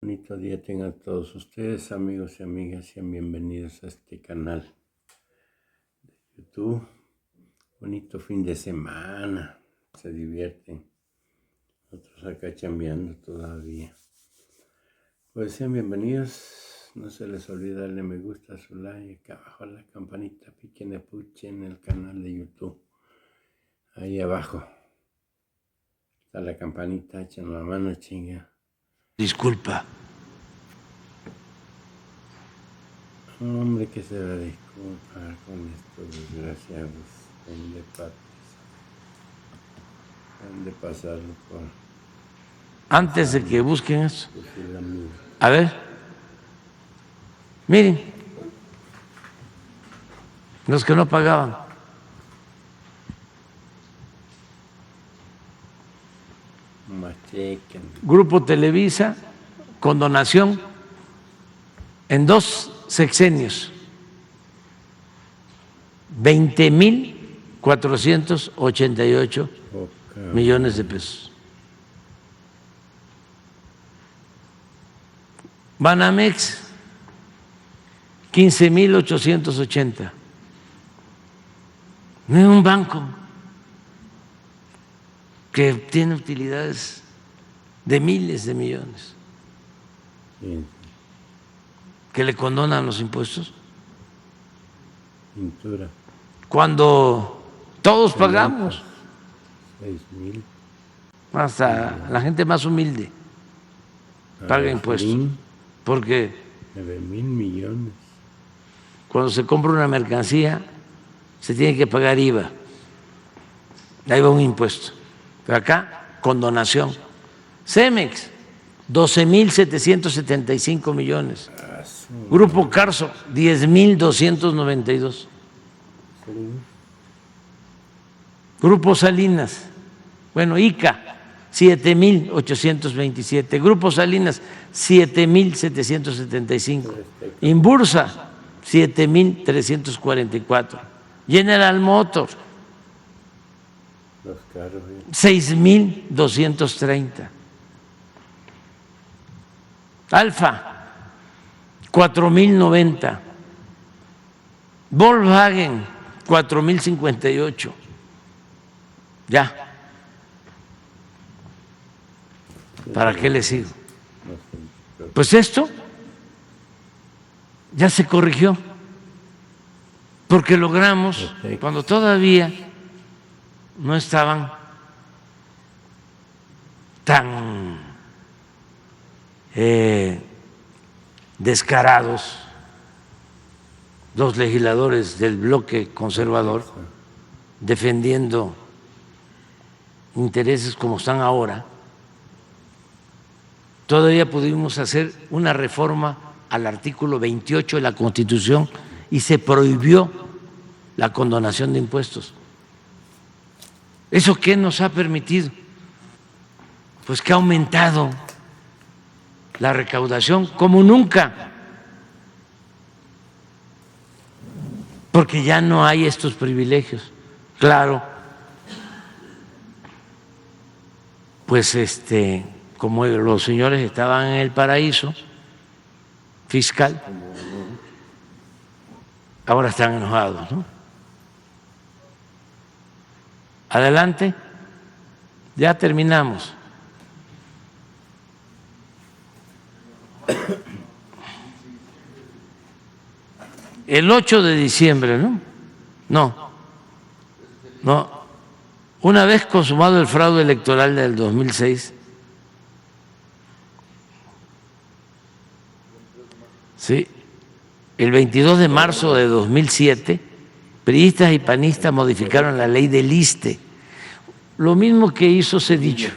Bonito día tengan todos ustedes, amigos y amigas, sean bienvenidos a este canal de YouTube. Bonito fin de semana, se divierten. Nosotros acá chambeando todavía. Pues sean bienvenidos, no se les olvide darle me gusta, su like, acá abajo la campanita, piquen de puche en el canal de YouTube. Ahí abajo está la campanita, echen la mano, chinga. Disculpa. Hombre, que se va a disculpar con estos desgraciados. ¿Dónde han de pasarlo por Antes de que busquen eso, fusilamiento? a ver, miren, los que no pagaban. Machequen. Grupo Televisa, con donación en 2 sexenios, 20,488 millones de pesos. Banamex, 15,880. No es un banco que tiene utilidades de miles de millones, Sí. que le condonan los impuestos, Pintura. cuando todos pagamos, 6,000. hasta la gente más humilde paga impuestos, porque 9,000 millones. cuando se compra una mercancía se tiene que pagar IVA, ahí va un impuesto, pero acá con donación. Cemex, 12,775 millones. Grupo Carso, 10,292. Grupo Salinas, bueno, ICA, 7,827. Grupo Salinas, 7,775. Inbursa, 7,344. General Motors, Los carros. 6,230. Alfa, 4,090. Volkswagen, 4,058. Ya. ¿Para qué le sigo? Pues esto ya se corrigió, porque logramos, cuando todavía no estaban tan descarados los legisladores del bloque conservador defendiendo intereses como están ahora, todavía pudimos hacer una reforma al artículo 28 de la Constitución y se prohibió la condonación de impuestos. ¿Eso qué nos ha permitido? Pues que ha aumentado la recaudación como nunca, porque ya no hay estos privilegios. Claro, pues como los señores estaban en el paraíso fiscal, ahora están enojados, ¿no? Adelante, ya terminamos. El 8 de diciembre, ¿no? No. Una vez consumado el fraude electoral del 2006, sí, el 22 de marzo de 2007, priistas y panistas modificaron la ley del ISSSTE, lo mismo que hizo Zedillo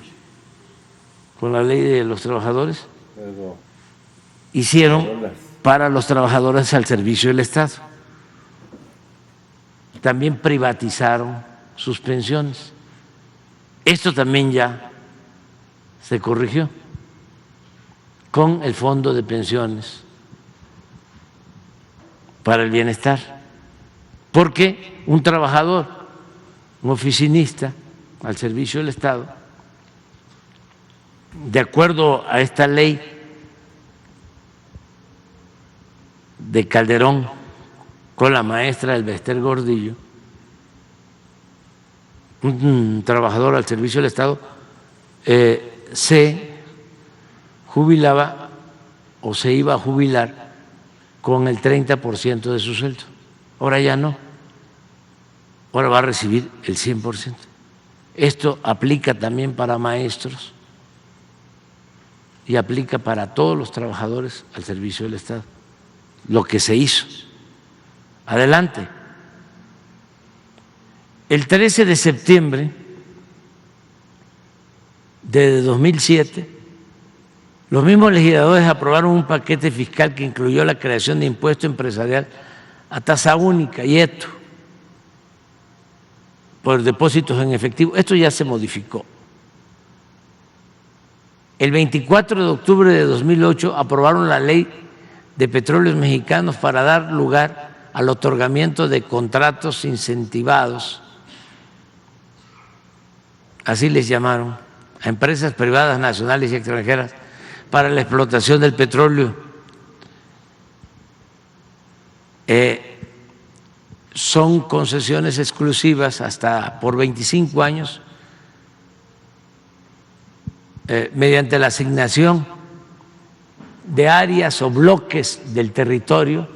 con la ley de los trabajadores, hicieron para los trabajadores al servicio del Estado. También privatizaron sus pensiones. Esto también ya se corrigió con el Fondo de Pensiones para el Bienestar, porque un trabajador, un oficinista al servicio del Estado, de acuerdo a esta ley de Calderón con la maestra Elbester Gordillo, un trabajador al servicio del Estado, se jubilaba o se iba a jubilar con el 30% de su sueldo. Ahora ya no, ahora va a recibir el 100%. Esto aplica también para maestros y aplica para todos los trabajadores al servicio del Estado. Lo que se hizo. Adelante. El 13 de septiembre de 2007, los mismos legisladores aprobaron un paquete fiscal que incluyó la creación de impuesto empresarial a tasa única y esto por depósitos en efectivo. Esto ya se modificó. El 24 de octubre de 2008 aprobaron la Ley de Petróleos Mexicanos para dar lugar al otorgamiento de contratos incentivados, así les llamaron, a empresas privadas nacionales y extranjeras para la explotación del petróleo. Son concesiones exclusivas hasta por 25 años mediante la asignación de áreas o bloques del territorio.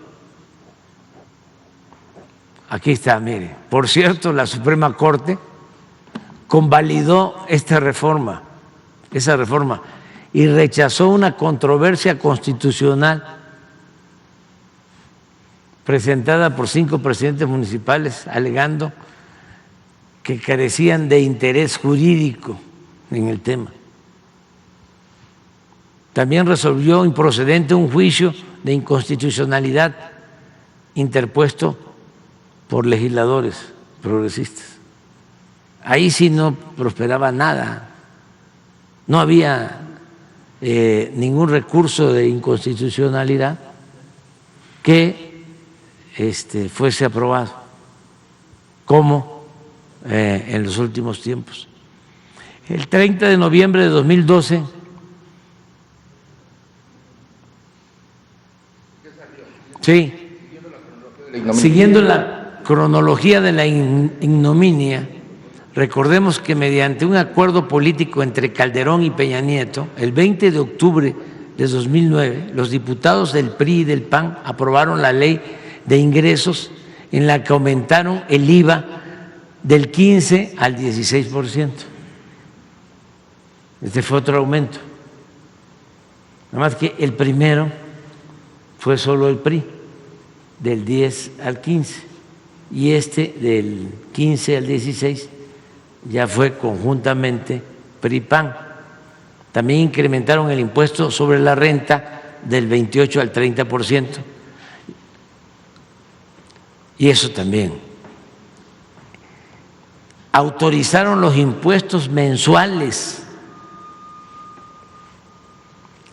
Aquí está, mire. Por cierto, la Suprema Corte convalidó esa reforma, y rechazó una controversia constitucional presentada por 5 presidentes municipales alegando que carecían de interés jurídico en el tema. También resolvió improcedente un juicio de inconstitucionalidad interpuesto por legisladores progresistas. Ahí sí no prosperaba nada, no había ningún recurso de inconstitucionalidad que fuese aprobado, como en los últimos tiempos. El 30 de noviembre de 2012, sí, siguiendo la cronología de la ignominia, recordemos que mediante un acuerdo político entre Calderón y Peña Nieto, el 20 de octubre de 2009, los diputados del PRI y del PAN aprobaron la Ley de Ingresos en la que aumentaron el IVA del 15 al 16%. Este fue otro aumento. Nada más que el primero fue solo el PRI, del 10 al 15, y del 15 al 16 ya fue conjuntamente PRI-PAN. También incrementaron el impuesto sobre la renta del 28 al 30%. Y eso también. Autorizaron los impuestos mensuales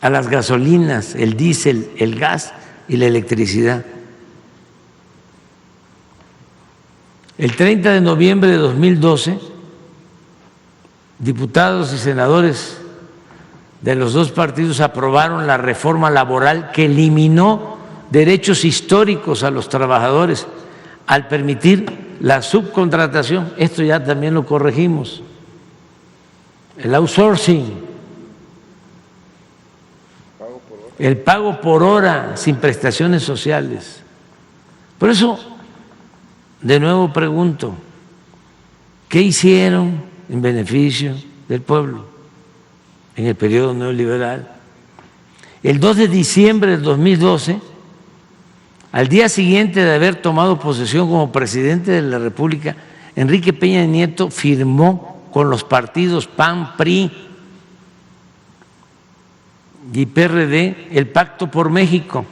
a las gasolinas, el diésel, el gas y la electricidad. El 30 de noviembre de 2012, diputados y senadores de los 2 partidos aprobaron la reforma laboral que eliminó derechos históricos a los trabajadores al permitir la subcontratación. Esto ya también lo corregimos. El outsourcing, el pago por hora sin prestaciones sociales. Por eso, de nuevo pregunto, ¿qué hicieron en beneficio del pueblo en el periodo neoliberal? El 2 de diciembre del 2012, al día siguiente de haber tomado posesión como presidente de la República, Enrique Peña Nieto firmó con los partidos PAN, PRI y PRD el Pacto por México,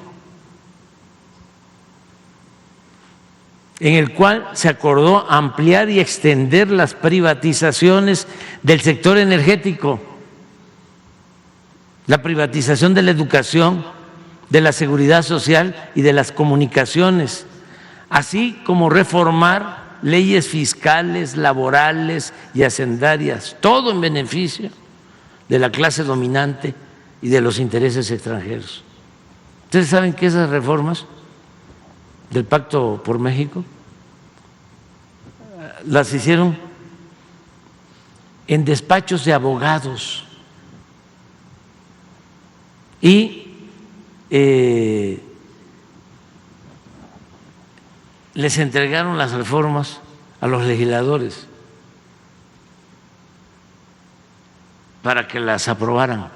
en el cual se acordó ampliar y extender las privatizaciones del sector energético, la privatización de la educación, de la seguridad social y de las comunicaciones, así como reformar leyes fiscales, laborales y hacendarias, todo en beneficio de la clase dominante y de los intereses extranjeros. Ustedes saben que esas reformas del Pacto por México las hicieron en despachos de abogados y les entregaron las reformas a los legisladores para que las aprobaran,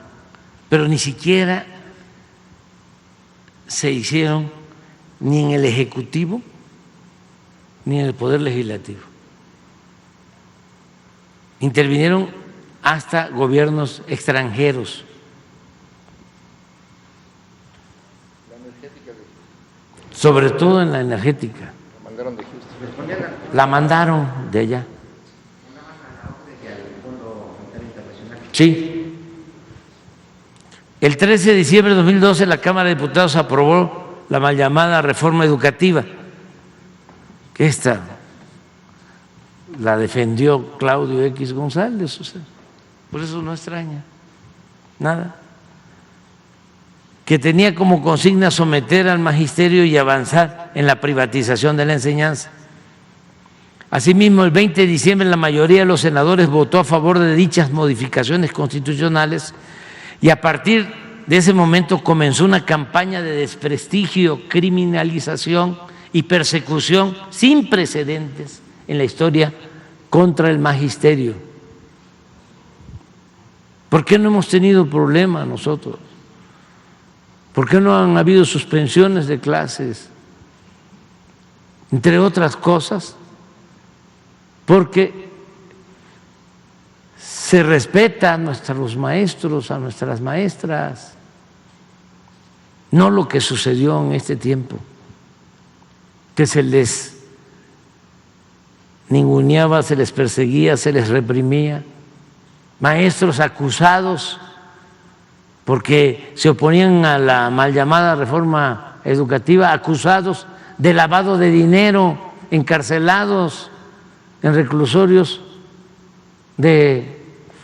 pero ni siquiera se hicieron ni en el Ejecutivo ni en el Poder Legislativo. Intervinieron hasta gobiernos extranjeros. Sobre todo en la energética. La mandaron de Houston. La mandaron de allá. Sí. El 13 de diciembre de 2012 la Cámara de Diputados aprobó la mal llamada reforma educativa, que esta la defendió Claudio X González, o sea, por eso no extraña nada, que tenía como consigna someter al magisterio y avanzar en la privatización de la enseñanza. Asimismo, el 20 de diciembre la mayoría de los senadores votó a favor de dichas modificaciones constitucionales y a partir de ese momento comenzó una campaña de desprestigio, criminalización y persecución sin precedentes en la historia contra el magisterio. ¿Por qué no hemos tenido problema nosotros? ¿Por qué no han habido suspensiones de clases? Entre otras cosas, porque se respeta a nuestros maestros, a nuestras maestras, no lo que sucedió en este tiempo, que se les ninguneaba, se les perseguía, se les reprimía, maestros acusados porque se oponían a la mal llamada reforma educativa, acusados de lavado de dinero, encarcelados en reclusorios de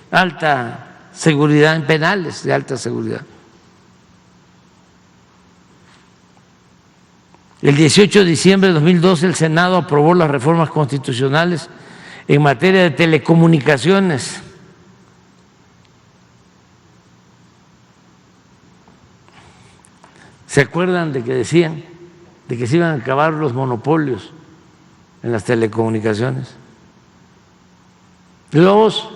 alta seguridad, en penales de alta seguridad. El 18 de diciembre de 2012 el Senado aprobó las reformas constitucionales en materia de telecomunicaciones. ¿Se acuerdan de que decían de que se iban a acabar los monopolios en las telecomunicaciones? Los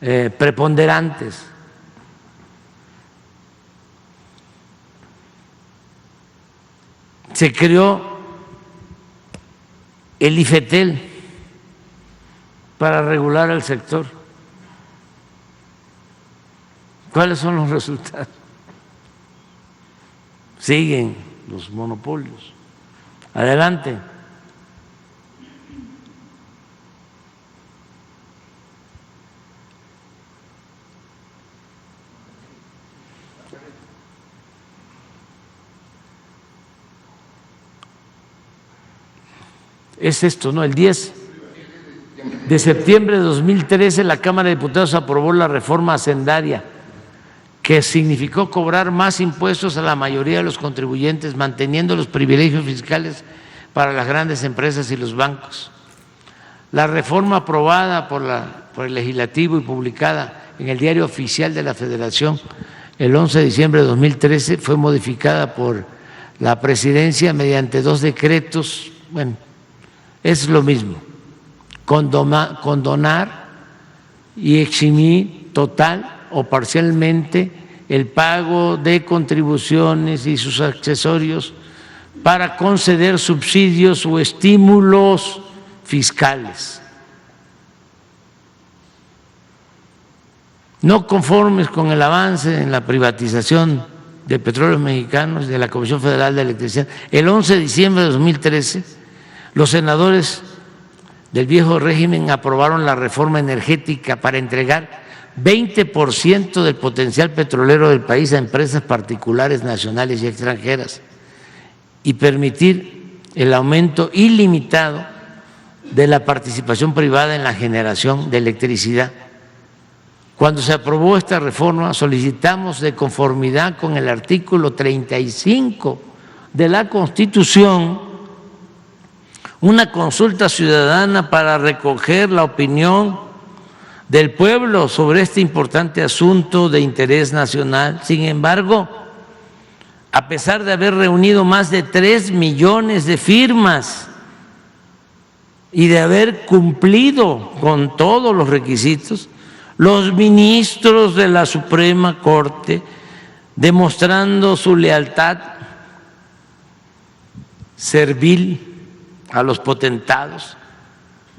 preponderantes. Se creó el IFETEL para regular el sector. ¿Cuáles son los resultados? Siguen los monopolios. Adelante. Es esto, ¿no? El 10 de septiembre de 2013 la Cámara de Diputados aprobó la reforma hacendaria, que significó cobrar más impuestos a la mayoría de los contribuyentes, manteniendo los privilegios fiscales para las grandes empresas y los bancos. La reforma aprobada por el Legislativo y publicada en el Diario Oficial de la Federación el 11 de diciembre de 2013 fue modificada por la Presidencia mediante 2 decretos. Bueno, es lo mismo, condonar y eximir total o parcialmente el pago de contribuciones y sus accesorios para conceder subsidios o estímulos fiscales. No conformes con el avance en la privatización de Petróleos Mexicanos de la Comisión Federal de Electricidad, el 11 de diciembre de 2013, los senadores del viejo régimen aprobaron la reforma energética para entregar 20% del potencial petrolero del país a empresas particulares, nacionales y extranjeras y permitir el aumento ilimitado de la participación privada en la generación de electricidad. Cuando se aprobó esta reforma, solicitamos de conformidad con el artículo 35 de la Constitución una consulta ciudadana para recoger la opinión del pueblo sobre este importante asunto de interés nacional. Sin embargo, a pesar de haber reunido más de 3 millones de firmas y de haber cumplido con todos los requisitos, los ministros de la Suprema Corte, demostrando su lealtad servil a los potentados,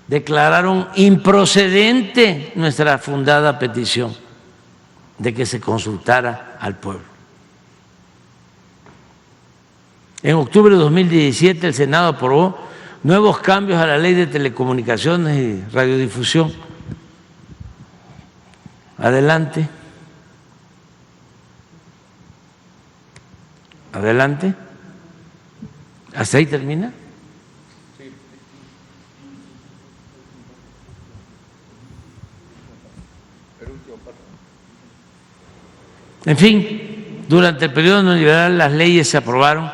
declararon improcedente nuestra fundada petición de que se consultara al pueblo. En octubre de 2017 el Senado aprobó nuevos cambios a la Ley de Telecomunicaciones y Radiodifusión. Adelante. Adelante. ¿Hasta ahí termina? En fin, durante el periodo neoliberal las leyes se aprobaron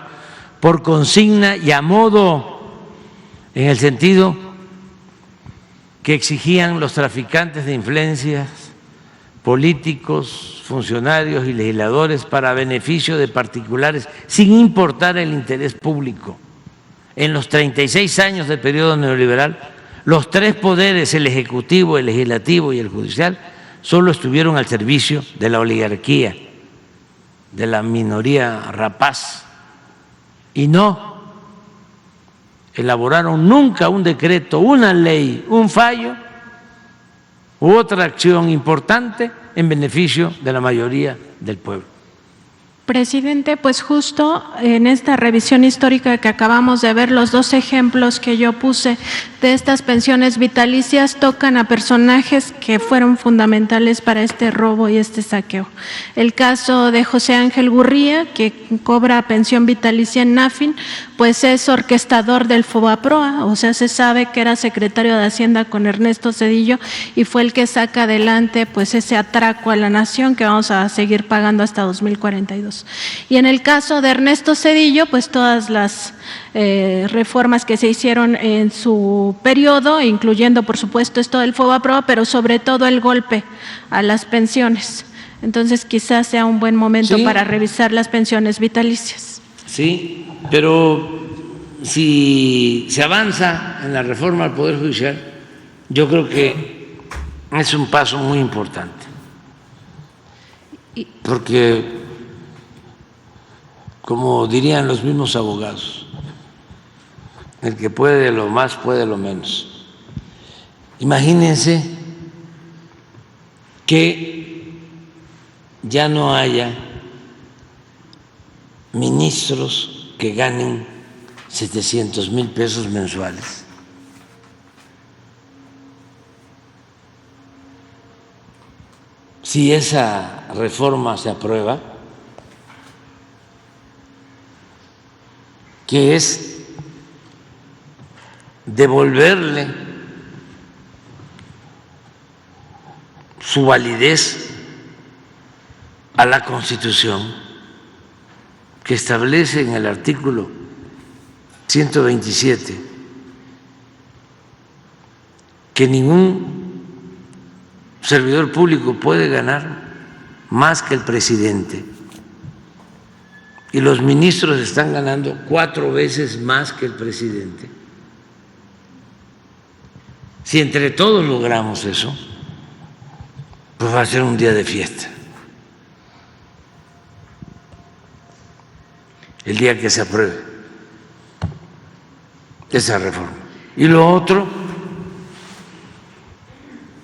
por consigna y a modo, en el sentido que exigían los traficantes de influencias, políticos, funcionarios y legisladores para beneficio de particulares, sin importar el interés público. En los 36 años del periodo neoliberal, los 3 poderes, el ejecutivo, el legislativo y el judicial, solo estuvieron al servicio de la oligarquía, de la minoría rapaz, y no elaboraron nunca un decreto, una ley, un fallo u otra acción importante en beneficio de la mayoría del pueblo. Presidente, pues justo en esta revisión histórica que acabamos de ver, los 2 ejemplos que yo puse de estas pensiones vitalicias tocan a personajes que fueron fundamentales para este robo y este saqueo. El caso de José Ángel Gurría, que cobra pensión vitalicia en NAFIN, pues es orquestador del FOBAPROA, o sea, se sabe que era secretario de Hacienda con Ernesto Zedillo y fue el que saca adelante pues ese atraco a la nación que vamos a seguir pagando hasta 2042. Y en el caso de Ernesto Zedillo, pues todas las reformas que se hicieron en su periodo, incluyendo por supuesto esto del FOBAPROA, pero sobre todo el golpe a las pensiones. Entonces quizás sea un buen momento para revisar las pensiones vitalicias. Sí, pero si se avanza en la reforma al Poder Judicial, yo creo que es un paso muy importante, porque, como dirían los mismos abogados, el que puede lo más puede lo menos. Imagínense que ya no haya ministros que ganen 700,000 pesos mensuales. Si esa reforma se aprueba, que es devolverle su validez a la Constitución, que establece en el artículo 127 que ningún servidor público puede ganar más que el presidente, y los ministros están ganando 4 veces más que el presidente. Si entre todos logramos eso, pues va a ser un día de fiesta, el día que se apruebe esa reforma. Y lo otro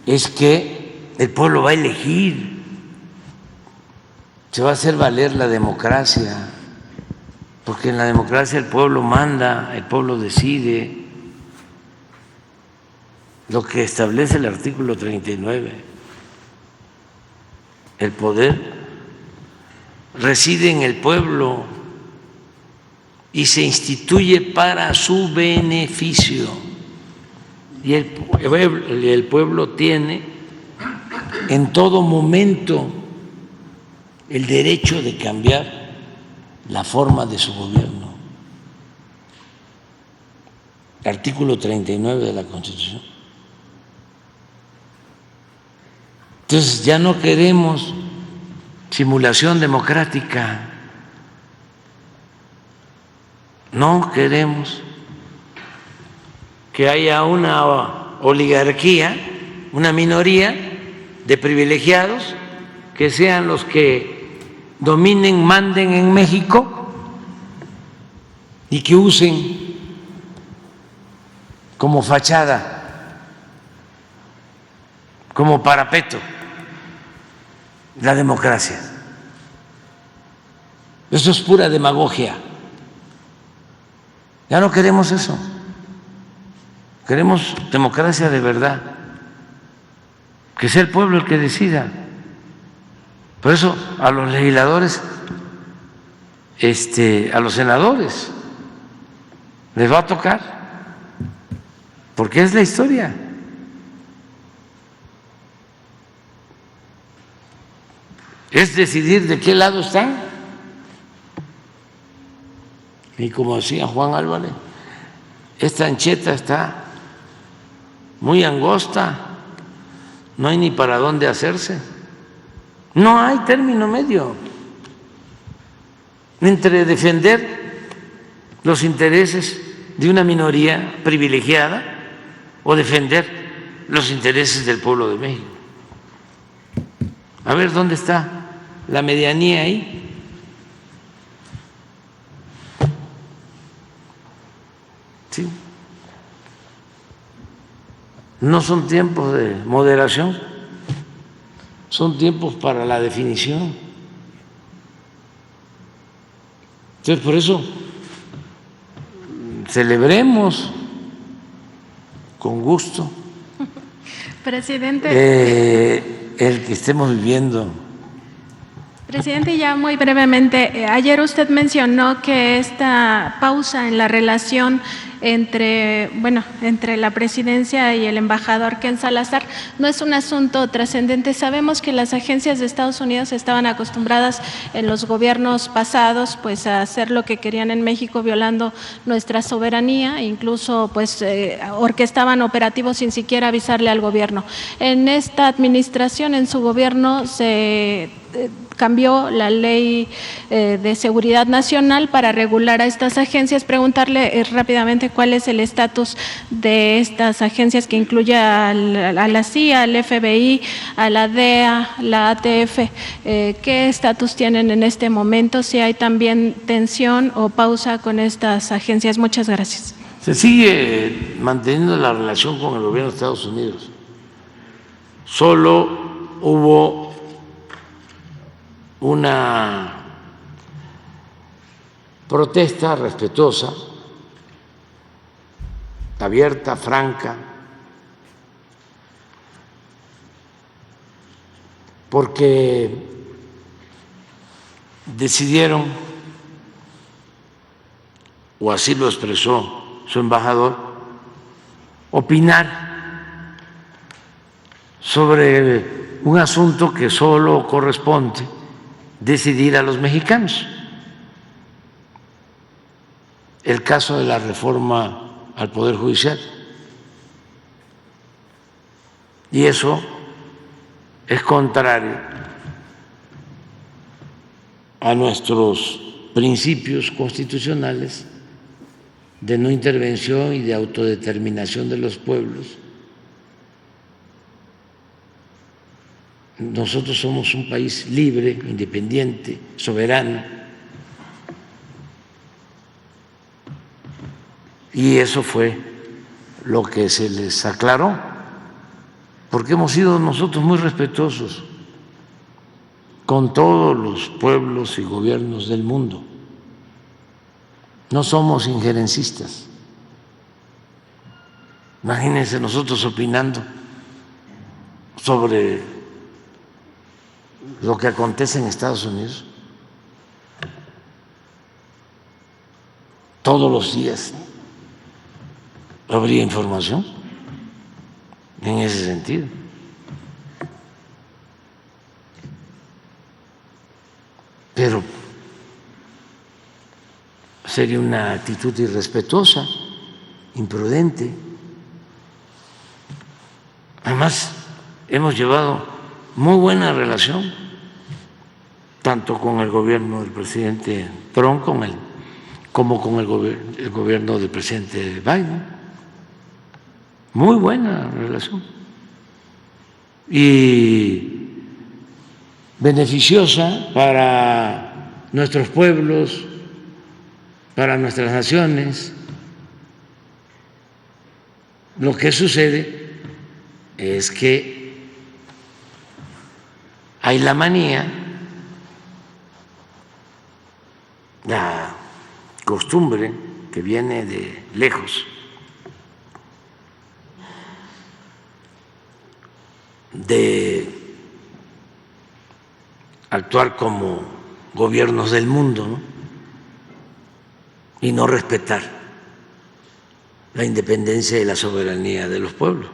es que el pueblo va a elegir, se va a hacer valer la democracia, porque en la democracia el pueblo manda, el pueblo decide. Lo que establece el artículo 39, el poder reside en el pueblo y se instituye para su beneficio. Y el pueblo tiene en todo momento el derecho de cambiar la forma de su gobierno. artículo 39 de la Constitución. Entonces ya no queremos simulación democrática, no queremos que haya una oligarquía, una minoría de privilegiados que sean los que dominen, manden en México y que usen como fachada, como parapeto la democracia. Eso es pura demagogia. Ya no queremos eso. Queremos democracia de verdad. Que sea el pueblo el que decida. Por eso a los legisladores, a los senadores, les va a tocar, porque es la historia. Es decidir de qué lado están. Y como decía Juan Álvarez, esta ancheta está muy angosta, no hay ni para dónde hacerse. No hay término medio entre defender los intereses de una minoría privilegiada o defender los intereses del pueblo de México. A ver, ¿dónde está la medianía ahí? ¿Sí? No son tiempos de moderación, son tiempos para la definición. Entonces, por eso celebremos con gusto, Presidente. El que estemos viviendo. Presidente, ya muy brevemente, ayer usted mencionó que esta pausa en la relación entre la presidencia y el embajador Ken Salazar no es un asunto trascendente. Sabemos que las agencias de Estados Unidos estaban acostumbradas en los gobiernos pasados pues a hacer lo que querían en México, violando nuestra soberanía, incluso pues orquestaban operativos sin siquiera avisarle al gobierno. En esta administración, en su gobierno, se cambió la ley de seguridad nacional para regular a estas agencias. Preguntarle rápidamente cuál es el estatus de estas agencias, que incluye a la CIA, al FBI, a la DEA, la ATF. ¿Qué estatus tienen en este momento? Si hay también tensión o pausa con estas agencias. Muchas gracias. Se sigue manteniendo la relación con el gobierno de Estados Unidos. Solo hubo una protesta respetuosa, abierta, franca, porque decidieron, o así lo expresó su embajador, opinar sobre un asunto que solo corresponde decidir a los mexicanos. El caso de la reforma al Poder Judicial. Y eso es contrario a nuestros principios constitucionales de no intervención y de autodeterminación de los pueblos. Nosotros somos un país libre, independiente, soberano, y eso fue lo que se les aclaró, porque hemos sido nosotros muy respetuosos con todos los pueblos y gobiernos del mundo. No somos injerencistas. Imagínense nosotros opinando sobre lo que acontece en Estados Unidos todos los días. Habría información en ese sentido. Pero sería una actitud irrespetuosa imprudente. Además, hemos llevado muy buena relación, tanto con el gobierno del presidente Trump como con el gobierno del presidente Biden. Muy buena relación. Y beneficiosa para nuestros pueblos, para nuestras naciones. Lo que sucede es que hay la manía, la costumbre que viene de lejos, de actuar como gobiernos del mundo, ¿no? Y no respetar la independencia y la soberanía de los pueblos.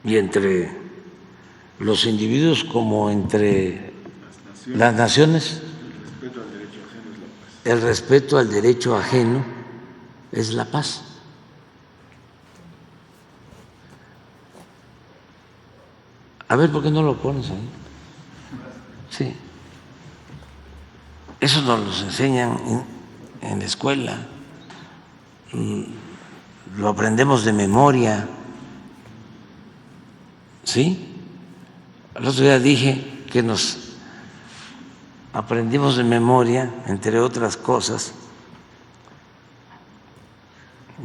Y entre los individuos como entre las naciones, el respeto al derecho ajeno es la paz. A ver, ¿por qué no lo pones ahí? Sí. Eso nos lo enseñan en la escuela, lo aprendemos de memoria, ¿sí? El otro día dije que nos aprendimos de memoria, entre otras cosas,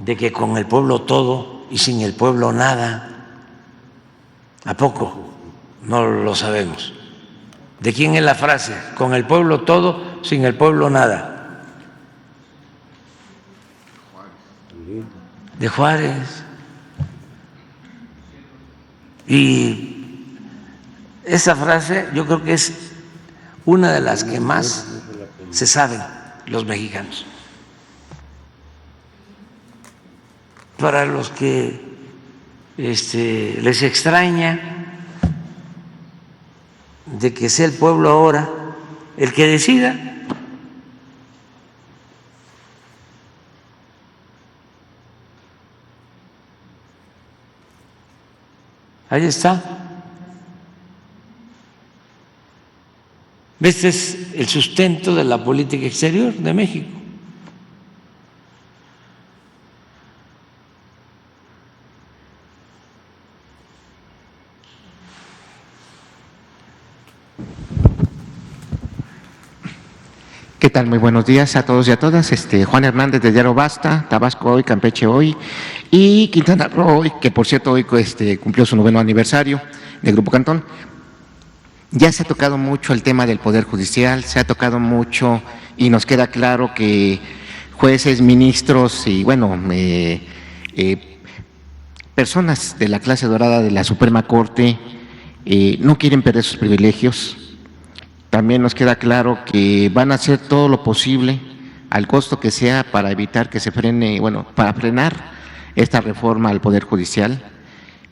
de que con el pueblo todo y sin el pueblo nada. ¿A poco no lo sabemos? ¿De quién es la frase? Con el pueblo todo, sin el pueblo nada. De Juárez. Y esa frase yo creo que es una de las que más se saben los mexicanos. Para los que les extraña de que sea el pueblo ahora el que decida. Ahí está. Este es el sustento de la política exterior de México. ¿Qué tal? Muy buenos días a todos y a todas. Juan Hernández de Diario Basta, Tabasco hoy, Campeche hoy y Quintana Roo hoy, que por cierto hoy cumplió su 9º aniversario del Grupo Cantón. Ya se ha tocado mucho el tema del Poder Judicial, se ha tocado mucho y nos queda claro que jueces, ministros y bueno, personas de la clase dorada de la Suprema Corte no quieren perder sus privilegios. También nos queda claro que van a hacer todo lo posible, al costo que sea, para evitar que se frene, bueno, para frenar esta reforma al Poder Judicial,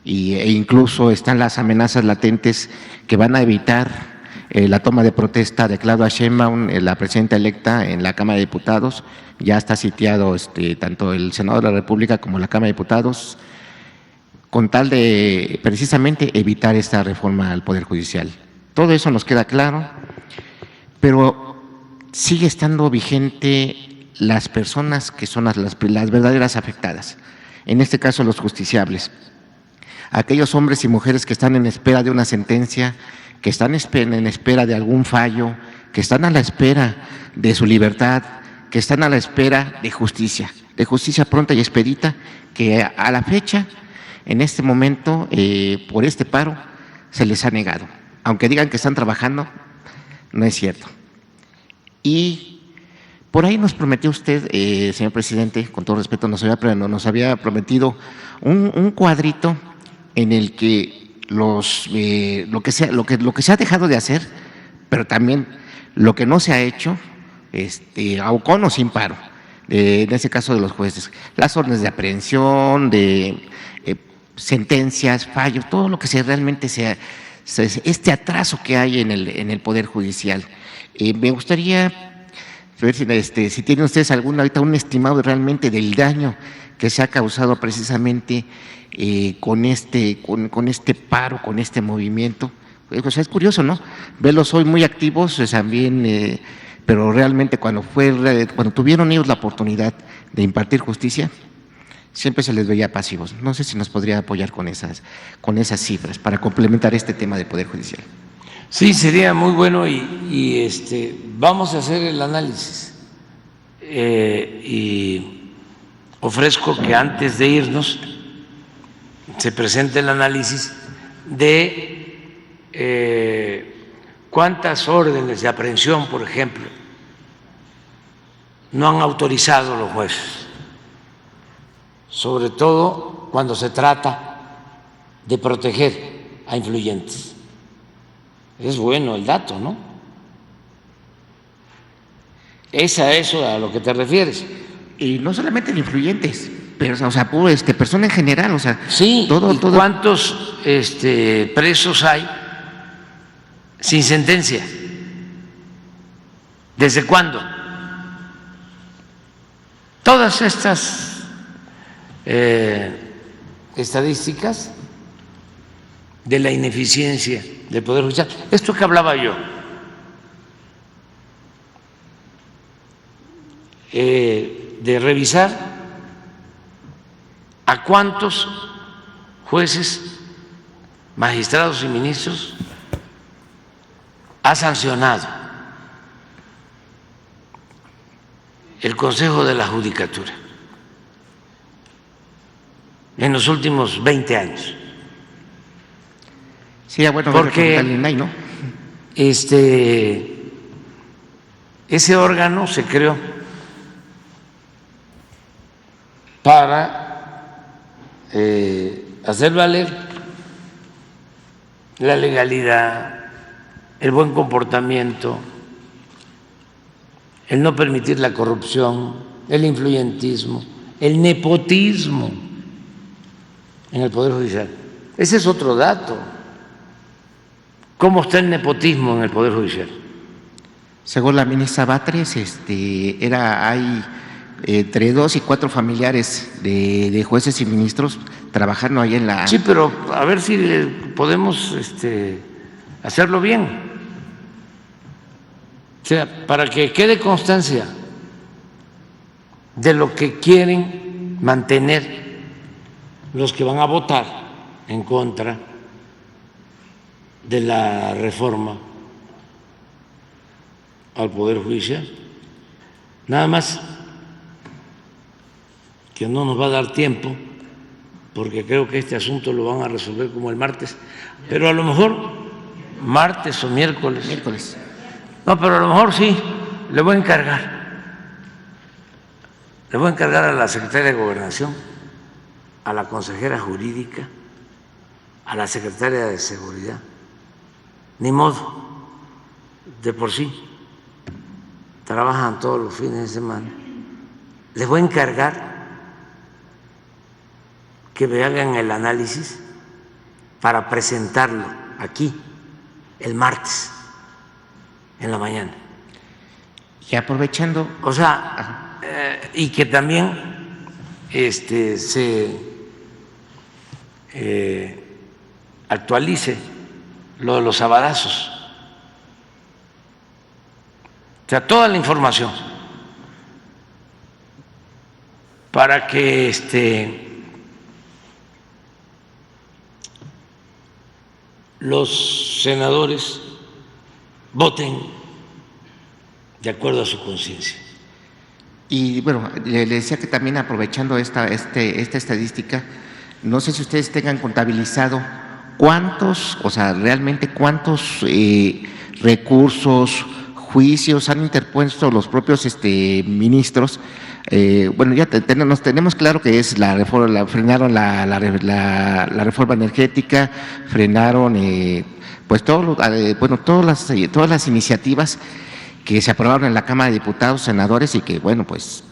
e incluso están las amenazas latentes que van a evitar la toma de protesta de Claudia Sheinbaum, la presidenta electa en la Cámara de Diputados. Ya está sitiado tanto el Senado de la República como la Cámara de Diputados, con tal de precisamente evitar esta reforma al Poder Judicial. Todo eso nos queda claro, pero sigue estando vigente las personas que son las verdaderas afectadas, en este caso los justiciables, aquellos hombres y mujeres que están en espera de una sentencia, que están en espera de algún fallo, que están a la espera de su libertad, que están a la espera de justicia pronta y expedita, que a la fecha, en este momento, por este paro, se les ha negado. Aunque digan que están trabajando, no es cierto. Y por ahí nos prometió usted, señor presidente, con todo respeto, nos había prometido un cuadrito en el que lo que se ha dejado de hacer, pero también lo que no se ha hecho, con o sin paro, en ese caso de los jueces, las órdenes de aprehensión, de sentencias, fallos, todo lo que realmente sea este atraso que hay en el Poder Judicial. Me gustaría ver si tienen ustedes ahorita un estimado realmente del daño que se ha causado precisamente con este paro, con este movimiento. O sea, es curioso, ¿no? Verlos hoy muy activos, pues, también, pero realmente cuando tuvieron ellos la oportunidad de impartir justicia, siempre se les veía pasivos. No sé si nos podría apoyar con esas cifras para complementar este tema del Poder Judicial. Sí, sería muy bueno y vamos a hacer el análisis y ofrezco que antes de irnos se presente el análisis de cuántas órdenes de aprehensión, por ejemplo, no han autorizado los jueces, sobre todo cuando se trata de proteger a influyentes. Es bueno el dato, ¿no? ¿Es a eso a lo que te refieres? Y no solamente de influyentes, pero, o sea, persona en general, o sea, sí, todo. ¿Cuántos presos hay sin sentencia? ¿Desde cuándo? Todas estas estadísticas de la ineficiencia del Poder Judicial, esto que hablaba yo, de revisar a cuántos jueces, magistrados y ministros ha sancionado el Consejo de la Judicatura en los últimos 20 años. Sí, bueno, porque ¿no? Ese órgano se creó para hacer valer la legalidad, el buen comportamiento, el no permitir la corrupción, el influyentismo, el nepotismo en el Poder Judicial. Ese es otro dato. ¿Cómo está el nepotismo en el Poder Judicial? Según la ministra Batres, hay entre 2 y 4 familiares de jueces y ministros trabajando ahí en la… Sí, pero a ver si podemos hacerlo bien. O sea, para que quede constancia de lo que quieren mantener los que van a votar en contra de la reforma al Poder Judicial. Nada más que no nos va a dar tiempo, porque creo que este asunto lo van a resolver como el martes, pero a lo mejor martes o miércoles. No, pero a lo mejor sí, le voy a encargar a la secretaria de Gobernación, a la consejera jurídica, a la secretaria de Seguridad. Ni modo, de por sí trabajan todos los fines de semana. Les voy a encargar que me hagan el análisis para presentarlo aquí el martes en la mañana. Y aprovechando… O sea, y que también se actualice lo de los sabadazos. O sea, toda la información para que los senadores voten de acuerdo a su conciencia. Y bueno, le decía que también aprovechando esta estadística, no sé si ustedes tengan contabilizado cuántos, o sea, realmente cuántos recursos, juicios han interpuesto los propios ministros. Bueno, ya tenemos claro que es la reforma, frenaron la reforma energética, frenaron pues todas las iniciativas que se aprobaron en la Cámara de Diputados, senadores, y que bueno, pues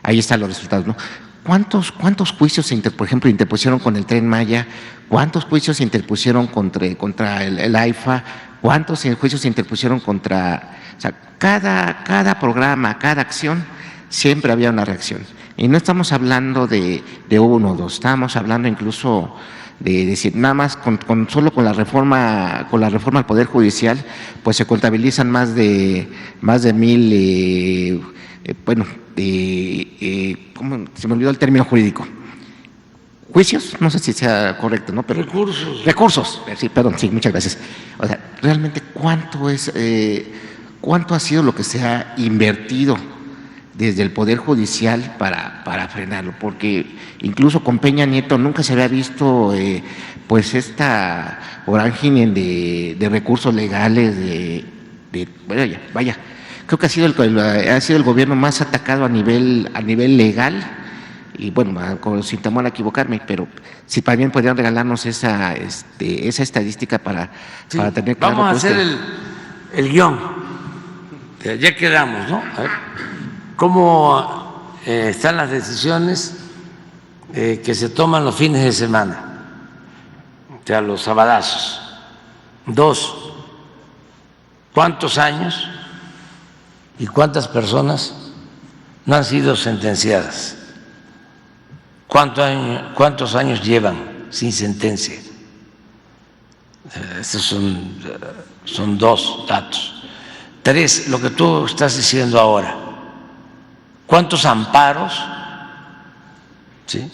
ahí están los resultados, ¿no? ¿Cuántos juicios por ejemplo, interpusieron con el Tren Maya? ¿Cuántos juicios se interpusieron contra el AIFA? ¿Cuántos juicios se interpusieron contra, o sea, cada programa, cada acción, siempre había una reacción? Y no estamos hablando de uno o dos, estamos hablando incluso de decir, nada más solo con la reforma al Poder Judicial, pues se contabilizan más de 1,000, ¿cómo? Se me olvidó el término jurídico. ¿Juicios? No sé si sea correcto, ¿no? Pero recursos. Sí, perdón, sí, muchas gracias. O sea, realmente, ¿cuánto ha sido lo que se ha invertido desde el Poder Judicial para frenarlo? Porque incluso con Peña Nieto nunca se había visto pues esta vorágine de recursos legales, vaya, creo que ha sido el gobierno más atacado a nivel legal. Y bueno, sin temor a equivocarme, pero si también podrían regalarnos esa estadística para tener claro. Vamos a hacer el guión, ya quedamos, ¿no? A ver, ¿cómo están las decisiones que se toman los fines de semana? O sea, los sabadazos. 2, ¿cuántos años y cuántas personas no han sido sentenciadas? ¿Cuántos años llevan sin sentencia? Estos son 2 datos. 3, lo que tú estás diciendo ahora. ¿Cuántos amparos, ¿sí?,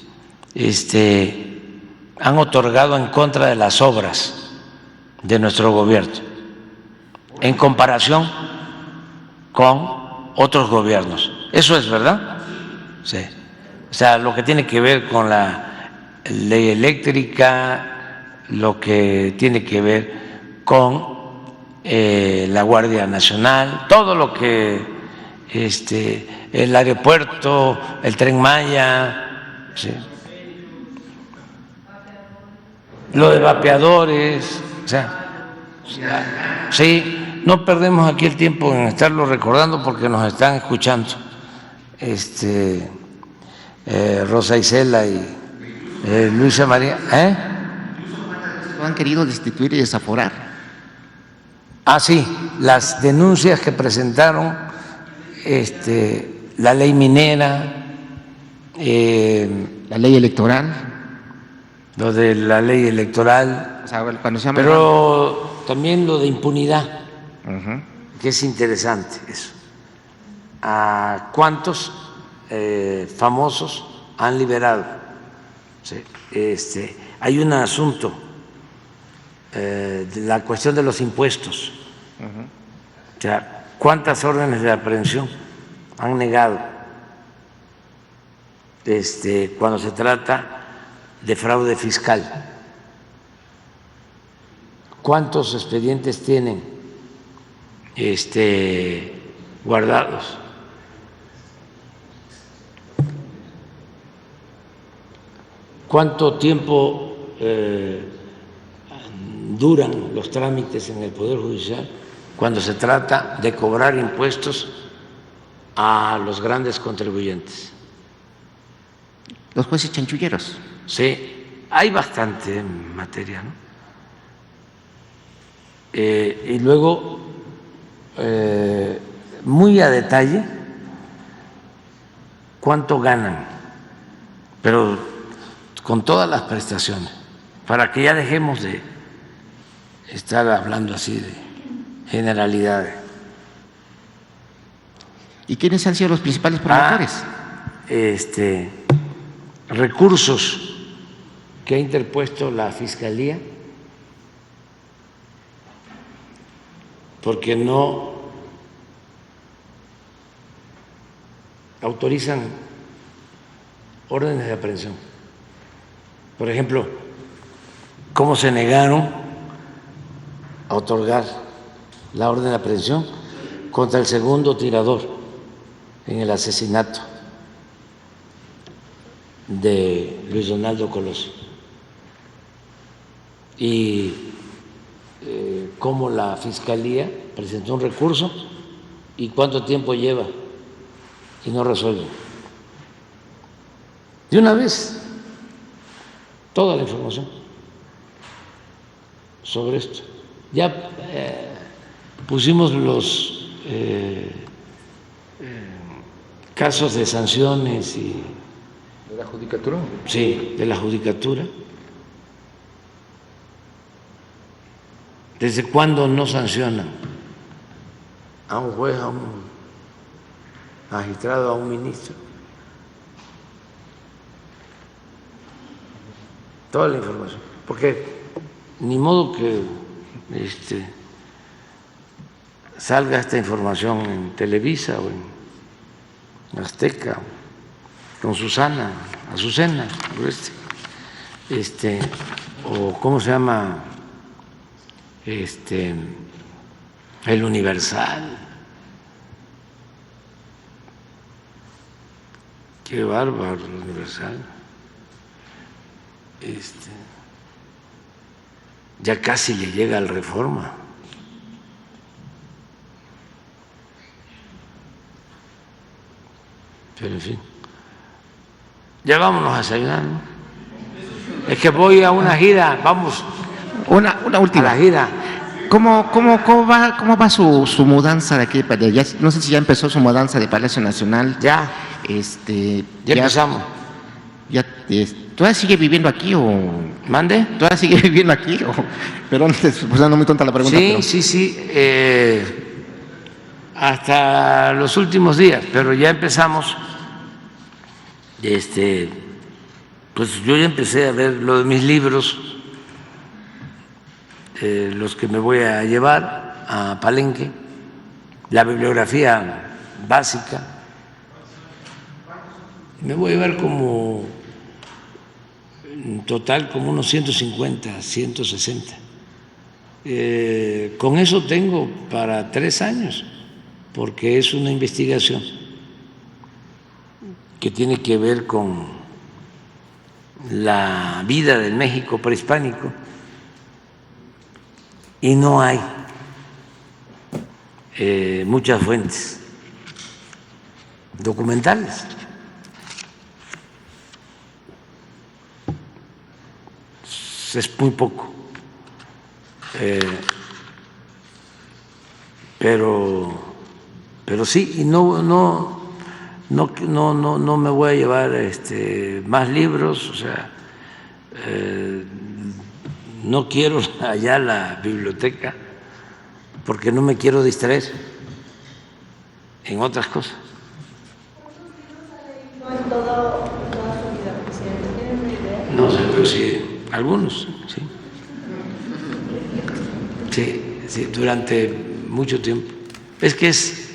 han otorgado en contra de las obras de nuestro gobierno en comparación con otros gobiernos? Eso es verdad. Sí. O sea, lo que tiene que ver con la ley eléctrica, lo que tiene que ver con la Guardia Nacional, todo lo que el aeropuerto, el Tren Maya, ¿sí?, lo de vapeadores, o sea, sí, no perdemos aquí el tiempo en estarlo recordando porque nos están escuchando. Rosa Isela y Luisa María. Lo han querido destituir y desaforar. Sí, las denuncias que presentaron, la ley minera, la ley electoral. Lo de la ley electoral, o sea, cuando se llama, pero también lo de impunidad, que es interesante eso. ¿A cuántos famosos han liberado? Sí. Hay un asunto de la cuestión de los impuestos. O sea, ¿cuántas órdenes de aprehensión han negado cuando se trata de fraude fiscal? ¿Cuántos expedientes tienen guardados? ¿Cuánto tiempo duran los trámites en el Poder Judicial cuando se trata de cobrar impuestos a los grandes contribuyentes? Los jueces chanchulleros. Sí, hay bastante materia, ¿no? Y luego, muy a detalle, cuánto ganan, pero con todas las prestaciones, para que ya dejemos de estar hablando así de generalidades. ¿Y quiénes han sido los principales promotores? Recursos que ha interpuesto la Fiscalía porque no autorizan órdenes de aprehensión. Por ejemplo, ¿cómo se negaron a otorgar la orden de aprehensión contra el segundo tirador en el asesinato de Luis Donaldo Colosio? Y cómo la Fiscalía presentó un recurso y cuánto tiempo lleva y no resuelve. De una vez, toda la información sobre esto. Ya pusimos los casos de sanciones y... ¿De la judicatura? Sí, de la judicatura. ¿Desde cuándo no sancionan a un juez, a un magistrado, a un ministro? Toda la información. Porque ni modo que salga esta información en Televisa o en Azteca, con Azucena, o ¿cómo se llama? El Universal. Qué bárbaro el Universal. Ya casi le llega al Reforma. Pero en fin, ya vámonos a desayunar, ¿no? Es que voy a una gira, vamos. Una última. A la gira. ¿Cómo va su mudanza de aquí para allá? No sé si ya empezó su mudanza de Palacio Nacional. Ya. Ya Empezamos. ¿Todavía sigue viviendo aquí o...? ¿Mande? ¿Todavía sigue viviendo aquí o...? Perdón, pues no muy tonta la pregunta. Sí, pero... sí. Hasta los últimos días, pero ya empezamos. Pues yo ya empecé a ver lo de mis libros, los que me voy a llevar a Palenque, la bibliografía básica. Me voy a llevar como, en total, como unos 150, 160. Con eso tengo para 3 años, porque es una investigación que tiene que ver con la vida del México prehispánico y no hay muchas fuentes documentales. Es muy poco, pero sí, y no me voy a llevar más libros, o sea, no quiero allá la biblioteca porque no me quiero distraer en otras cosas. ¿Cuántos libros ha leído en toda su vida, presidente? ¿Tienen una idea? No sé, pero sí, algunos, sí. Sí, durante mucho tiempo. Es que es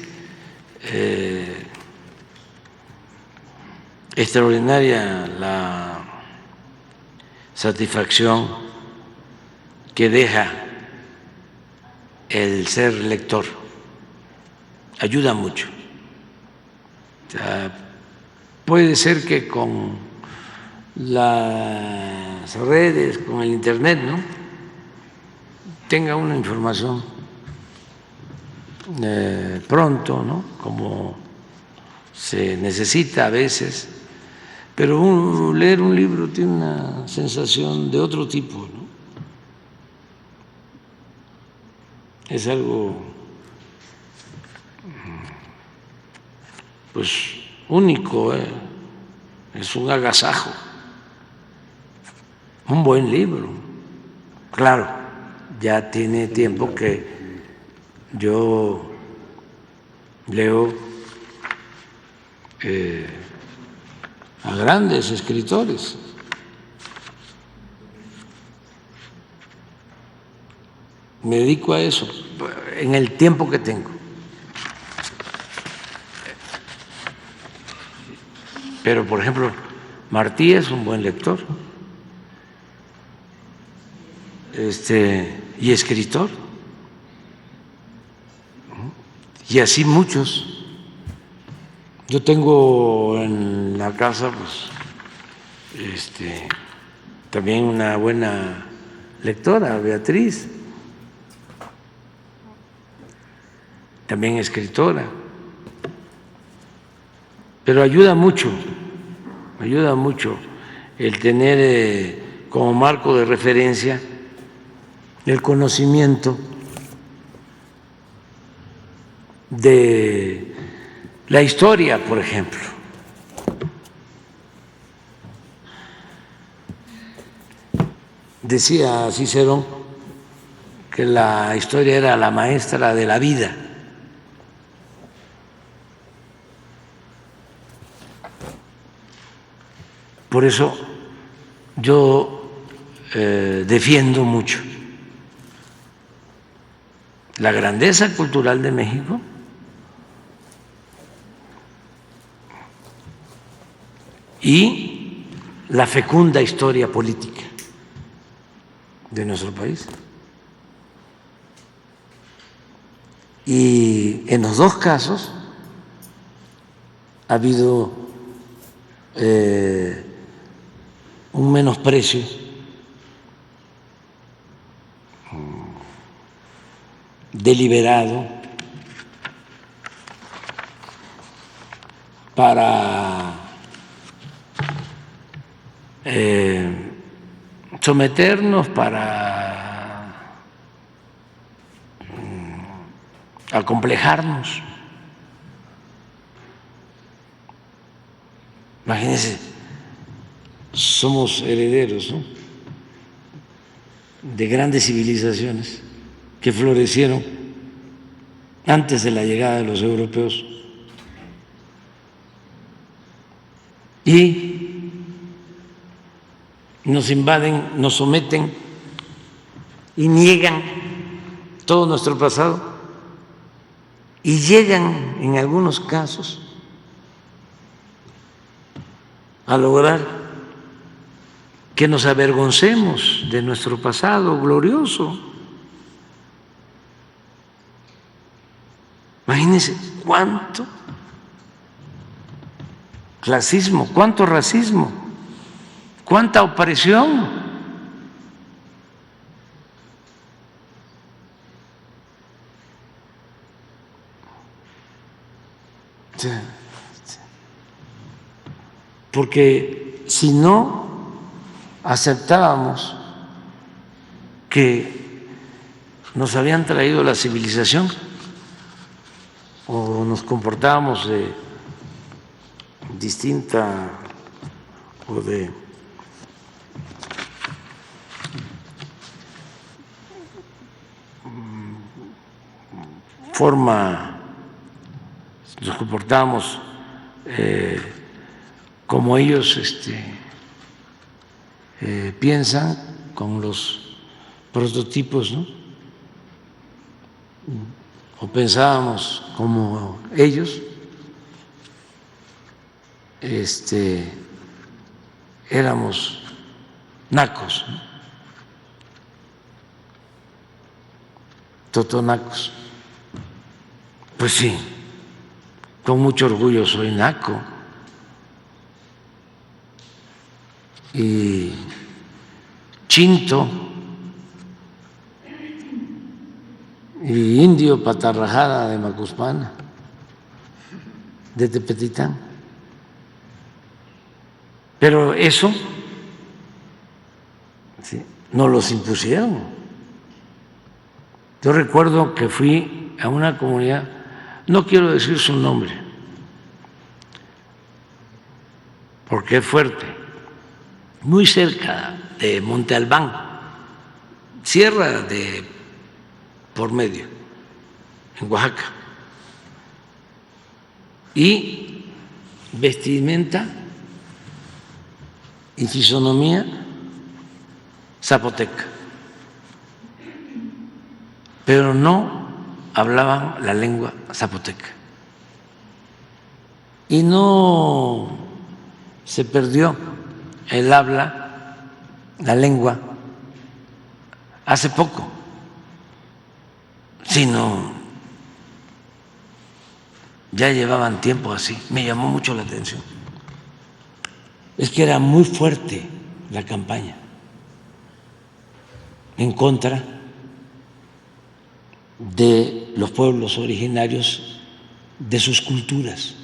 extraordinaria la satisfacción que deja el ser lector. Ayuda mucho. O sea, puede ser que con las redes, con el internet, ¿no?, tenga una información pronto, ¿no?, como se necesita a veces, pero leer un libro tiene una sensación de otro tipo, ¿no? Es algo pues único, es un agasajo, un buen libro. Claro, ya tiene tiempo que yo leo a grandes escritores. Me dedico a eso en el tiempo que tengo. Pero, por ejemplo, Martí es un buen lector y escritor, y así muchos. Yo tengo en la casa, pues, también una buena lectora, Beatriz, también escritora, pero ayuda mucho el tener como marco de referencia el conocimiento de la historia, por ejemplo. Decía Cicerón que la historia era la maestra de la vida. Por eso yo defiendo mucho la grandeza cultural de México y la fecunda historia política de nuestro país. Y en los dos casos ha habido un menosprecio deliberado para someternos, para acomplejarnos. Imagínense, somos herederos, ¿no?, de grandes civilizaciones que florecieron antes de la llegada de los europeos y nos invaden, nos someten y niegan todo nuestro pasado y llegan en algunos casos a lograr que nos avergoncemos de nuestro pasado glorioso. Imagínense cuánto clasismo, cuánto racismo, cuánta opresión. Porque si no aceptábamos que nos habían traído la civilización o nos comportábamos de distinta o de forma, nos comportábamos como ellos piensan, con los prototipos, ¿no?, o pensábamos como ellos, éramos nacos, ¿no?, totonacos. Pues sí, con mucho orgullo soy naco. Y chinto y indio patarrajada de Macuspana, de Tepetitán. Pero eso sí, nos los impusieron. Yo recuerdo que fui a una comunidad, no quiero decir su nombre, porque es fuerte, muy cerca de Monte Albán, sierra de por medio, en Oaxaca, y vestimenta y fisonomía zapoteca, pero no hablaban la lengua zapoteca y no se perdió el habla, la lengua, hace poco, sino ya llevaban tiempo así. Me llamó mucho la atención. Es que era muy fuerte la campaña en contra de los pueblos originarios, de sus culturas.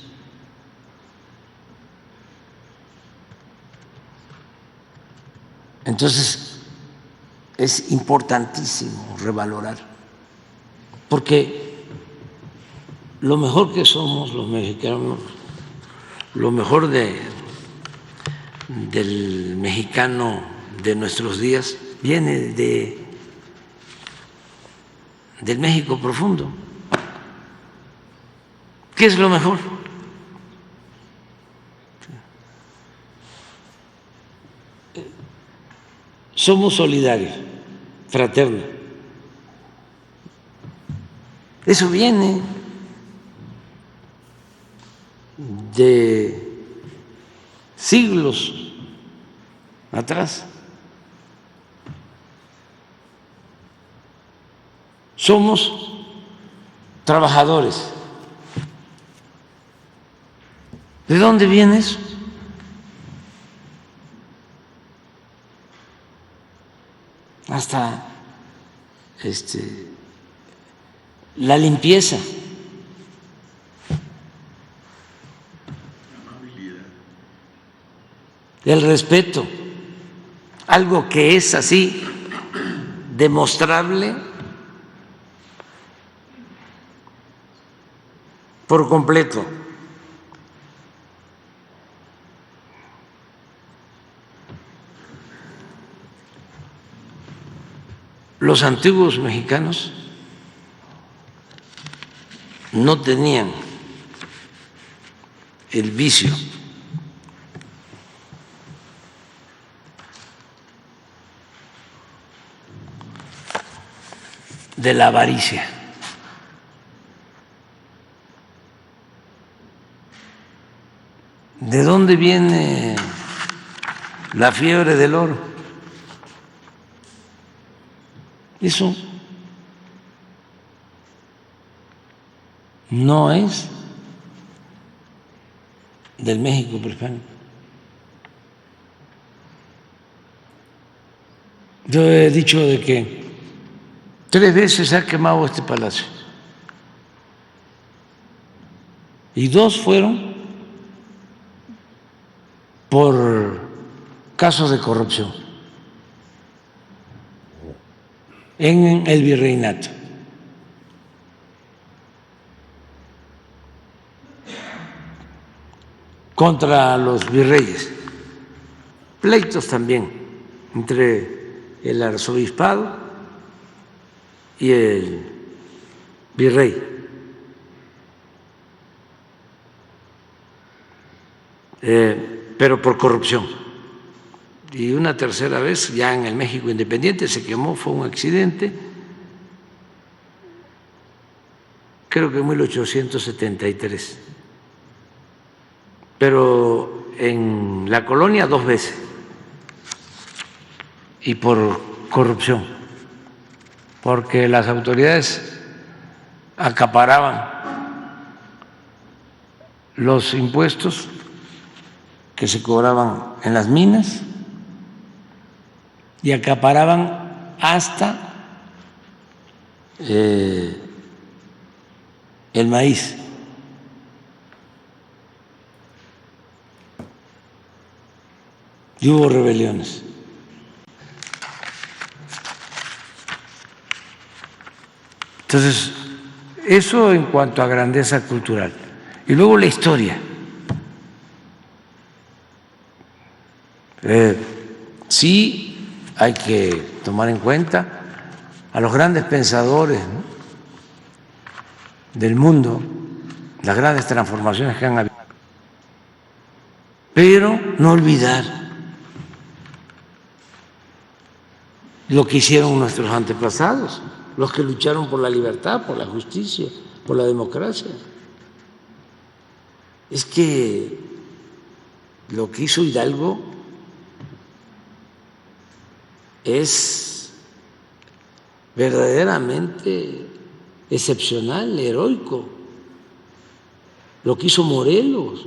Entonces, es importantísimo revalorar, porque lo mejor que somos los mexicanos, lo mejor del mexicano de nuestros días viene del México profundo. ¿Qué es lo mejor? Somos solidarios, fraternos. Eso viene de siglos atrás. Somos trabajadores. ¿De dónde viene eso? Hasta la limpieza, el respeto, algo que es así demostrable por completo. Los antiguos mexicanos no tenían el vicio de la avaricia. ¿De dónde viene la fiebre del oro? Eso no es del México prehispánico. Yo he dicho de que 3 veces se ha quemado este palacio y 2 fueron por casos de corrupción en el virreinato. Contra los virreyes, pleitos también entre el arzobispado y el virrey. Pero por corrupción. Y una tercera vez, ya en el México independiente, se quemó, fue un accidente, creo que en 1873. Pero en la colonia 2 veces, y por corrupción, porque las autoridades acaparaban los impuestos que se cobraban en las minas y acaparaban hasta el maíz. Y hubo rebeliones. Entonces, eso en cuanto a grandeza cultural. Y luego la historia. Sí hay que tomar en cuenta a los grandes pensadores, ¿no?, del mundo, las grandes transformaciones que han habido, pero no olvidar lo que hicieron nuestros antepasados, los que lucharon por la libertad, por la justicia, por la democracia. Es que lo que hizo Hidalgo es verdaderamente excepcional, heroico. Lo que hizo Morelos,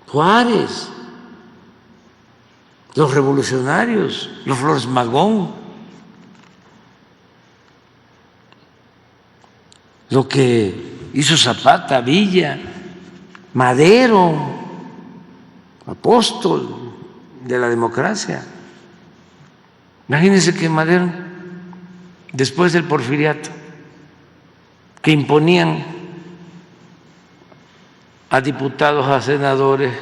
Juárez, los revolucionarios, los Flores Magón, lo que hizo Zapata, Villa, Madero, apóstol de la democracia. Imagínense que Madero, después del porfiriato, que imponían a diputados, a senadores,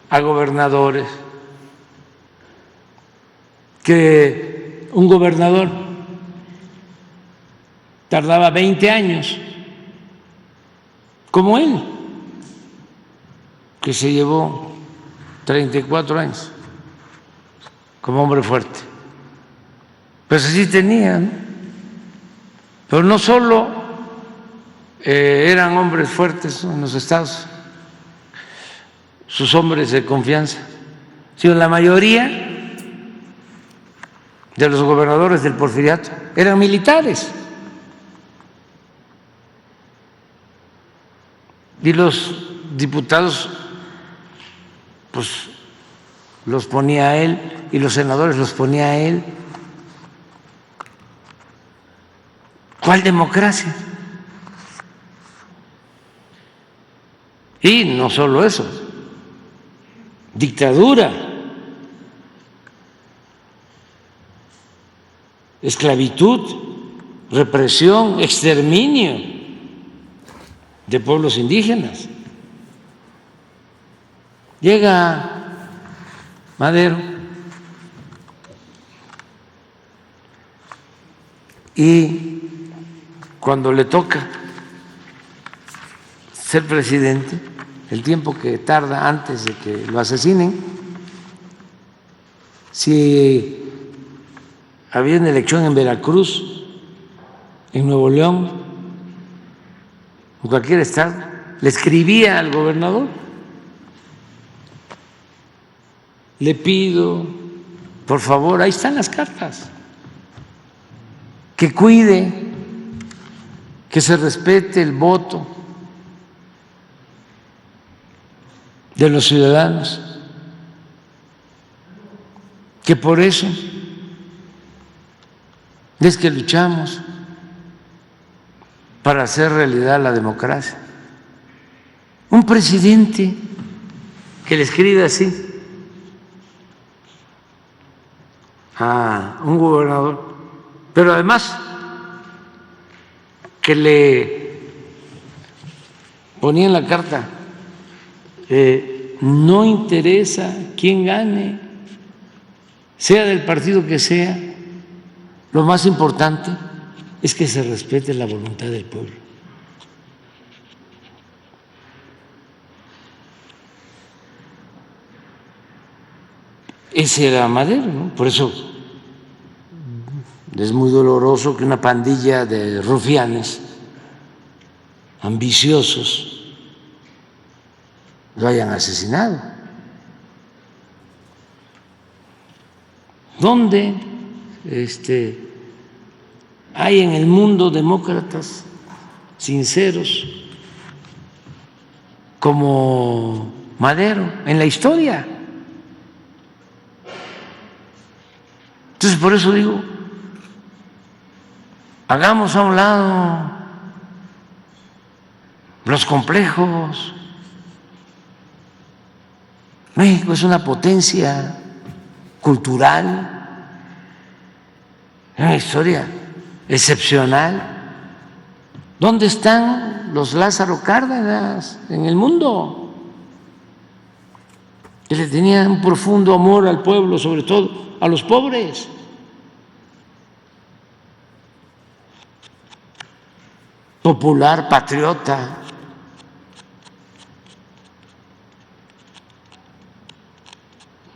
a gobernadores, que un gobernador tardaba 20 años, como él, que se llevó 34 años como hombre fuerte. Pues así tenían, pero no solo eran hombres fuertes en los estados, sus hombres de confianza, sino la mayoría de los gobernadores del porfiriato eran militares. Y los diputados, pues los ponía a él, y los senadores los ponía a él. ¿Cuál democracia? Y no solo eso, dictadura, esclavitud, represión, exterminio de pueblos indígenas. Llega Madero y cuando le toca ser presidente, el tiempo que tarda antes de que lo asesinen, si había una elección en Veracruz, en Nuevo León, en cualquier estado, le escribía al gobernador: le pido, por favor, ahí están las cartas, que cuide, que se respete el voto de los ciudadanos, que por eso es que luchamos para hacer realidad la democracia. Un presidente que le escribe así a un gobernador, pero además que le ponía en la carta: no interesa quién gane, sea del partido que sea, lo más importante es que se respete la voluntad del pueblo. Ese era Madero, ¿no? Por eso es muy doloroso que una pandilla de rufianes ambiciosos lo hayan asesinado. ¿Dónde hay en el mundo demócratas sinceros como Madero en la historia? Entonces, por eso digo, hagamos a un lado los complejos. México es una potencia cultural, una historia excepcional. ¿Dónde están los Lázaro Cárdenas en el mundo? Que le tenían un profundo amor al pueblo, sobre todo a los pobres. Popular, patriota.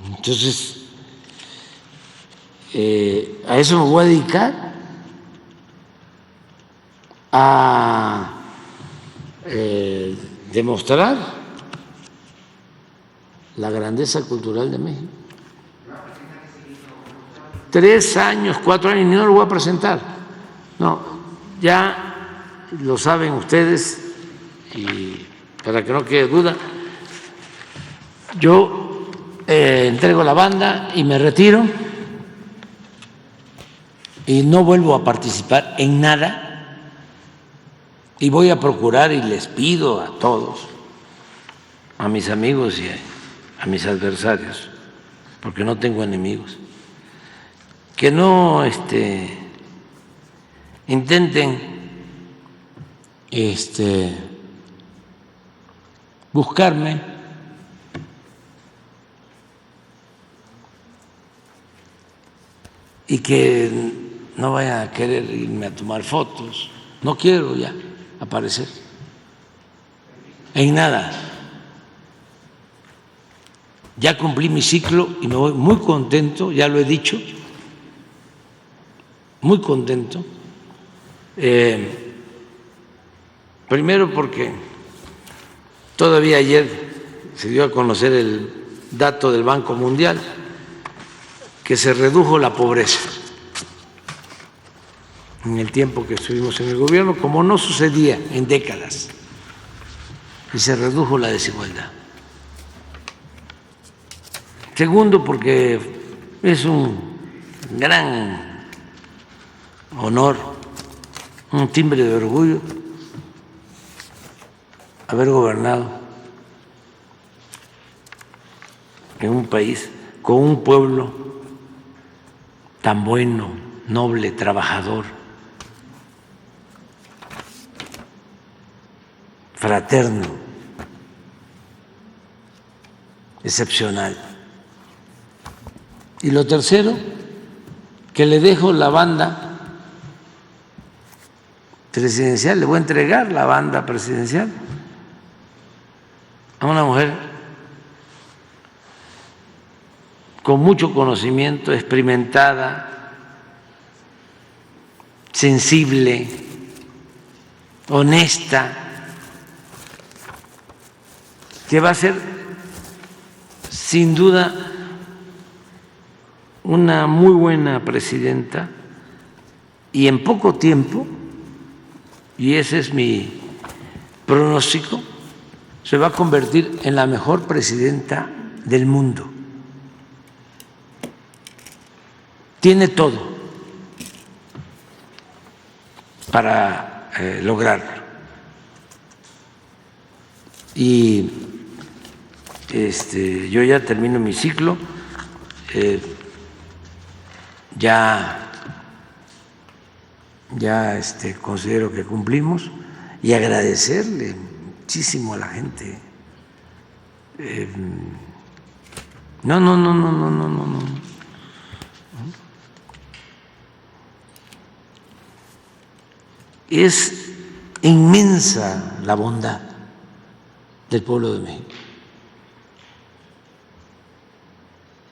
Entonces, a eso me voy a dedicar, a demostrar la grandeza cultural de México. 3 años, 4 años, y no lo voy a presentar. No, ya lo saben ustedes, y para que no quede duda, yo entrego la banda y me retiro y no vuelvo a participar en nada, y voy a procurar, y les pido a todos, a mis amigos y a mis adversarios, porque no tengo enemigos, que no intenten buscarme y que no vayan a querer irme a tomar fotos. No quiero ya aparecer en nada. Ya cumplí mi ciclo y me voy muy contento, ya lo he dicho, muy contento. Primero porque todavía ayer se dio a conocer el dato del Banco Mundial, que se redujo la pobreza en el tiempo que estuvimos en el gobierno, como no sucedía en décadas, y se redujo la desigualdad. Segundo, porque es un gran honor, un timbre de orgullo haber gobernado en un país con un pueblo tan bueno, noble, trabajador, fraterno, excepcional. Y lo tercero, que le dejo la banda presidencial, le voy a entregar la banda presidencial a una mujer con mucho conocimiento, experimentada, sensible, honesta, que va a ser sin duda una muy buena presidenta y en poco tiempo, y ese es mi pronóstico, se va a convertir en la mejor presidenta del mundo. Tiene todo para lograrlo. Y yo ya termino mi ciclo, ya considero que cumplimos, y agradecerle muchísimo a la gente. No. Es inmensa la bondad del pueblo de México.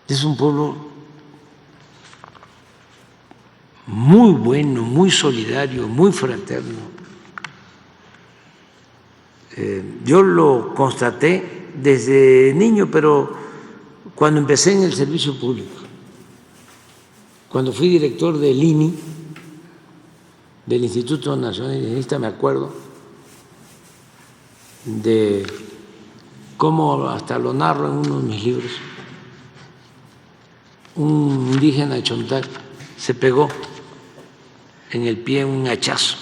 Es un pueblo muy bueno, muy solidario, muy fraterno. Yo lo constaté desde niño, pero cuando empecé en el servicio público, cuando fui director del INI, del Instituto Nacional Indigenista, me acuerdo de cómo, hasta lo narro en uno de mis libros, un indígena chontal se pegó en el pie un hachazo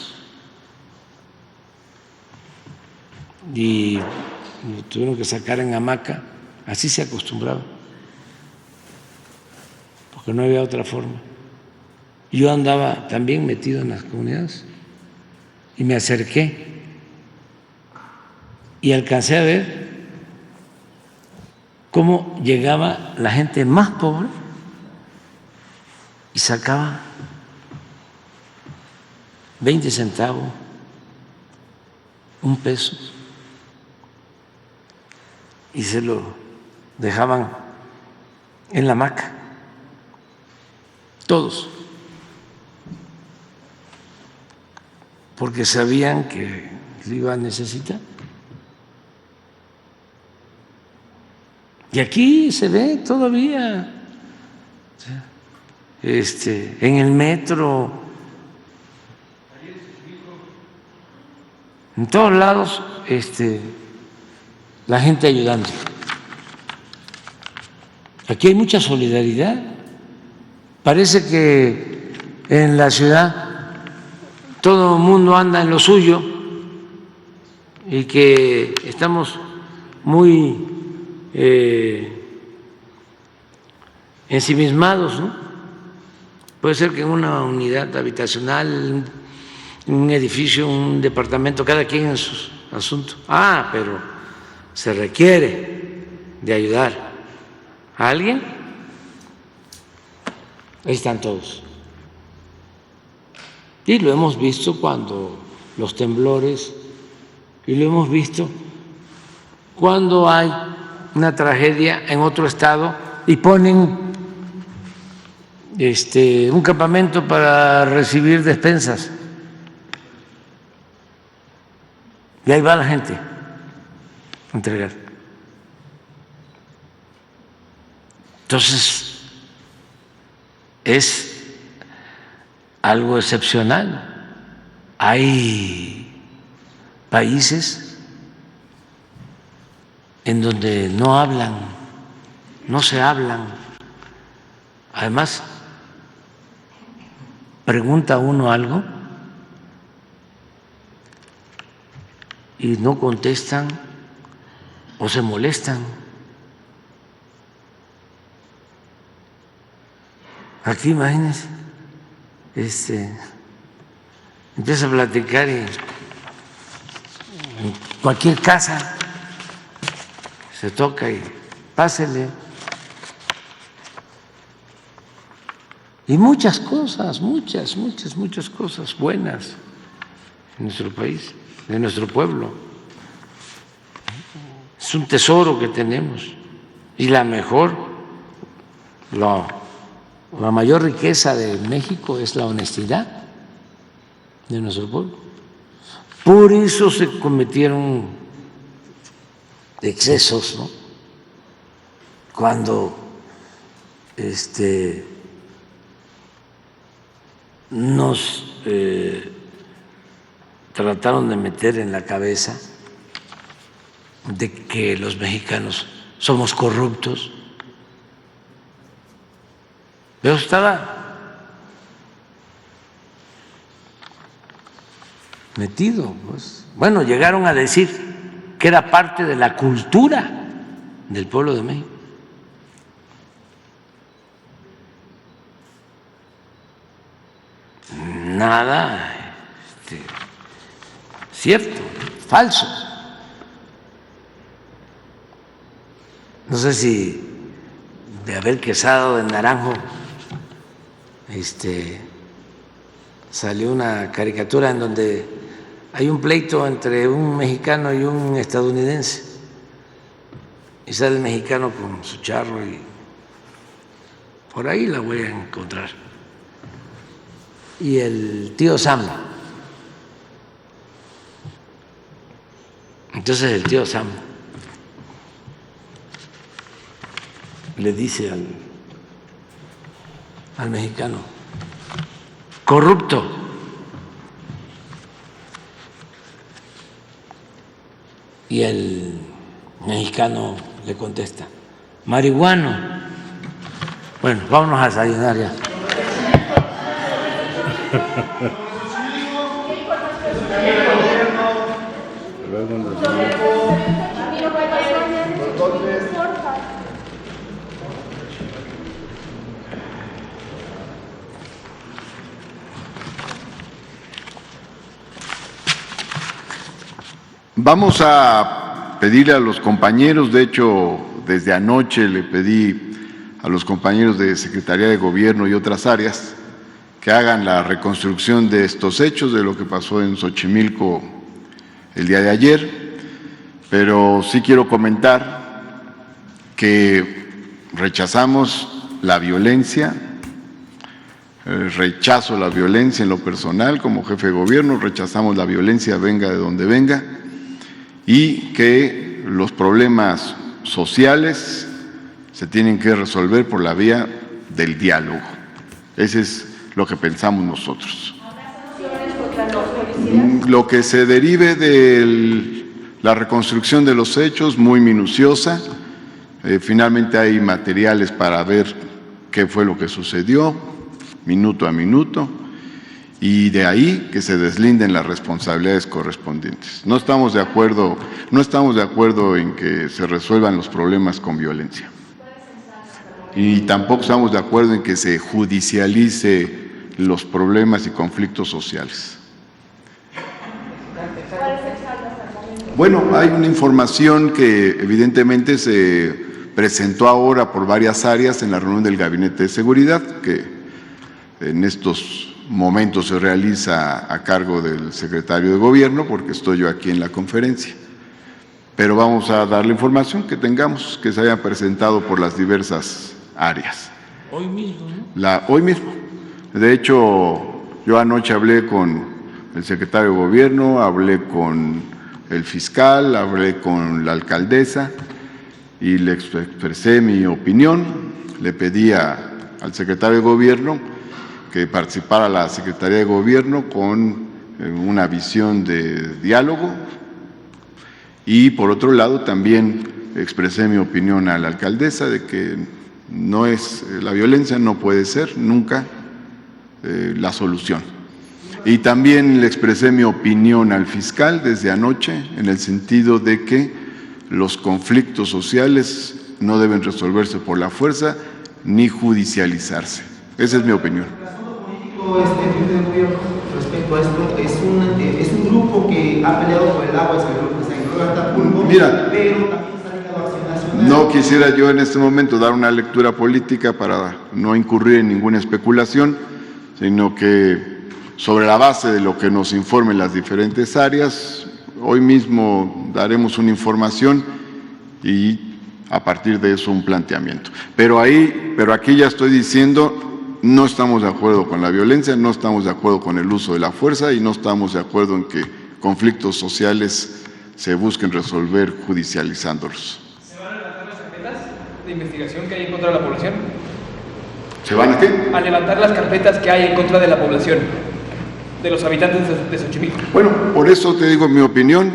y lo tuvieron que sacar en hamaca. Así se acostumbraba, porque no había otra forma. Yo andaba también metido en las comunidades y me acerqué y alcancé a ver cómo llegaba la gente más pobre y sacaba 20 centavos, un peso, y se lo dejaban en la hamaca, todos, porque sabían que lo iba a necesitar. Y aquí se ve todavía, en el metro, en todos lados, la gente ayudando. Aquí hay mucha solidaridad. Parece que en la ciudad todo el mundo anda en lo suyo y que estamos muy ensimismados, ¿no? Puede ser que en una unidad habitacional, un edificio, un departamento, cada quien en sus asuntos. Pero se requiere de ayudar a alguien. Ahí están todos. Y lo hemos visto cuando los temblores, y lo hemos visto cuando hay una tragedia en otro estado y ponen un campamento para recibir despensas. Y ahí va la gente a entregar. Entonces, es algo excepcional. Hay países en donde no hablan, no se hablan. Además, pregunta uno algo y no contestan o se molestan. Aquí, imagínense, empieza a platicar y en cualquier casa se toca y pásele. Y muchas cosas, muchas cosas buenas en nuestro país, de nuestro pueblo. Es un tesoro que tenemos y la mayor riqueza de México es la honestidad de nuestro pueblo. Por eso se cometieron excesos, ¿no? Cuando nos trataron de meter en la cabeza de que los mexicanos somos corruptos. Pero estaba metido, pues. Bueno, llegaron a decir que era parte de la cultura del pueblo de México. Nada cierto, falso. No sé si de Abel Quesada de Naranjo salió una caricatura en donde hay un pleito entre un mexicano y un estadounidense y sale el mexicano con su charro y por ahí la voy a encontrar. Y el tío Sam. Entonces el tío Sam le dice al mexicano: corrupto. Y el mexicano le contesta: marihuano. Bueno, vámonos a desayunar ya. Vamos a pedirle a los compañeros, de hecho, desde anoche le pedí a los compañeros de Secretaría de Gobierno y otras áreas que hagan la reconstrucción de estos hechos, de lo que pasó en Xochimilco el día de ayer, pero sí quiero comentar que rechazamos la violencia, rechazo la violencia en lo personal como jefe de gobierno, rechazamos la violencia venga de donde venga y que los problemas sociales se tienen que resolver por la vía del diálogo. Ese es lo que pensamos nosotros. Lo que se derive de la reconstrucción de los hechos, muy minuciosa. Finalmente hay materiales para ver qué fue lo que sucedió, minuto a minuto, y de ahí que se deslinden las responsabilidades correspondientes. No estamos de acuerdo en que se resuelvan los problemas con violencia. y tampoco estamos de acuerdo en que se judicialice los problemas y conflictos sociales. Bueno, hay una información que evidentemente se presentó ahora por varias áreas en la reunión del Gabinete de Seguridad, que en estos momentos se realiza a cargo del secretario de Gobierno, porque estoy yo aquí en la conferencia. Pero vamos a dar la información que tengamos, que se haya presentado por las diversas áreas. Hoy mismo, ¿no? Hoy mismo. De hecho, yo anoche hablé con el secretario de Gobierno, hablé con el fiscal, hablé con la alcaldesa y le expresé mi opinión. Le pedí al secretario de Gobierno que participara la Secretaría de Gobierno con una visión de diálogo, y por otro lado también expresé mi opinión a la alcaldesa de que la violencia no puede ser nunca la solución. Y también le expresé mi opinión al fiscal desde anoche en el sentido de que los conflictos sociales no deben resolverse por la fuerza ni judicializarse. Esa es mi opinión. Respecto a esto, es un grupo que ha peleado por el agua, es el grupo que se encuentra Pulpo, mira, pero también está ligado a Acción Nacional. No quisiera yo en este momento dar una lectura política para no incurrir en ninguna especulación, sino que sobre la base de lo que nos informen las diferentes áreas, hoy mismo daremos una información y a partir de eso un planteamiento. Pero aquí ya estoy diciendo, no estamos de acuerdo con la violencia, no estamos de acuerdo con el uso de la fuerza y no estamos de acuerdo en que conflictos sociales se busquen resolver judicializándolos. ¿Se van a levantar las carpetas de investigación que hay en contra de la población? ¿Se van a qué? A levantar las carpetas que hay en contra de la población, de los habitantes de Xochimilco. Bueno, por eso te digo mi opinión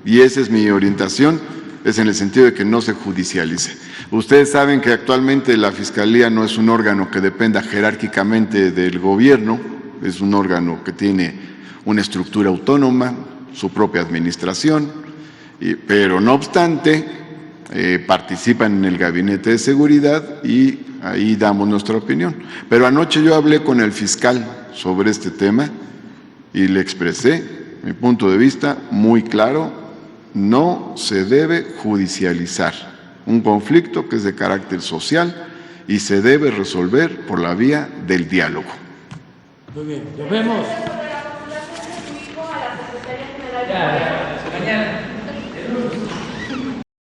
y esa es mi orientación, es en el sentido de que no se judicialice. Ustedes saben que actualmente la Fiscalía no es un órgano que dependa jerárquicamente del gobierno, es un órgano que tiene una estructura autónoma, su propia administración, pero no obstante participan en el Gabinete de Seguridad y ahí damos nuestra opinión. Pero anoche yo hablé con el fiscal sobre este tema y le expresé mi punto de vista muy claro: no se debe judicializar un conflicto que es de carácter social y se debe resolver por la vía del diálogo. Muy bien, nos vemos. Ya.